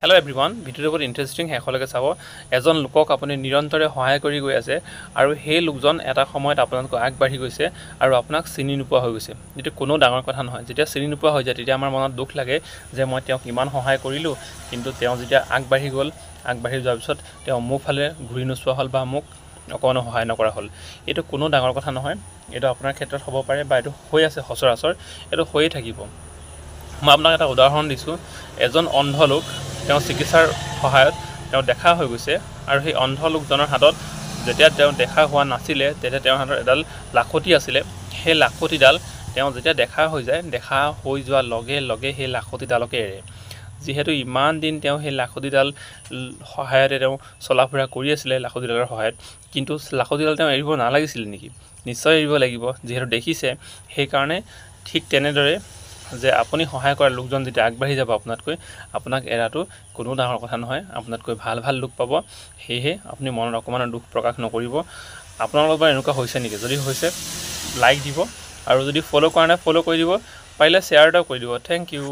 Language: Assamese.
হেল্ল' এভৰিৱান, ভিডিঅ'টো বহুত ইণ্টাৰেষ্টিং, শেষলৈকে চাব। এজন লোকক আপুনি নিৰন্তৰে সহায় কৰি গৈ আছে আৰু সেই লোকজন এটা সময়ত আপোনালোকক আগবাঢ়ি গৈছে আৰু আপোনাক চিনি নোপোৱা হৈ গৈছে। যিটো কোনো ডাঙৰ কথা নহয়। যেতিয়া চিনি নোপোৱা হৈ যায় তেতিয়া আমাৰ মনত দুখ লাগে যে মই তেওঁক ইমান সহায় কৰিলোঁ, কিন্তু তেওঁ যেতিয়া আগবাঢ়ি গ'ল, আগবাঢ়ি যোৱাৰ পিছত তেওঁ মোৰ ফালে ঘূৰি নোচোৱা হ'ল বা মোক অকণো সহায় নকৰা হ'ল। এইটো কোনো ডাঙৰ কথা নহয়। এইটো আপোনাৰ ক্ষেত্ৰত হ'ব পাৰে বা এইটো হৈ আছে সচৰাচৰ, এইটো হৈয়ে থাকিব। মই আপোনাক এটা উদাহৰণ দিছোঁ। এজন অন্ধ লোক, তেওঁ চিকিৎসাৰ সহায়ত তেওঁ দেখা হৈ গৈছে আৰু সেই অন্ধ লোকজনৰ হাতত যেতিয়া তেওঁ দেখা হোৱা নাছিলে তেতিয়া তেওঁৰ হাতত এডাল লাখুটি আছিলে। সেই লাখুটিডাল তেওঁ যেতিয়া দেখা হৈ যায়, দেখা হৈ যোৱাৰ লগে লগে সেই লাখুটিডালকে এৰে। যিহেতু ইমান দিন তেওঁ সেই লাখুটিডাল সহায়তে তেওঁ চলা ফুৰা কৰি আছিলে লাখুটিডালৰ সহায়ত, কিন্তু লাখুটিডাল তেওঁ এৰিব নালাগিছিলে নেকি? নিশ্চয় এৰিব লাগিব, যিহেতু দেখিছে। সেইকাৰণে ঠিক তেনেদৰে যে আপুনি সহায় কৰা লোকজন যেতিয়া আগবাঢ়ি যাব আপোনাতকৈ, আপোনাক এৰাটো কোনো ডাঙৰ কথা নহয়। আপোনাতকৈ ভাল ভাল লোক পাব। সেয়েহে আপুনি মনত অকণমান দুখ প্ৰকাশ নকৰিব। আপোনালোকৰ পৰা এনেকুৱা হৈছে নেকি? যদি হৈছে লাইক দিব আৰু যদি ফ'ল' কৰা নাই ফ'ল' কৰি দিব, পাৰিলে শ্বেয়াৰ এটাও কৰি দিব। Thank U.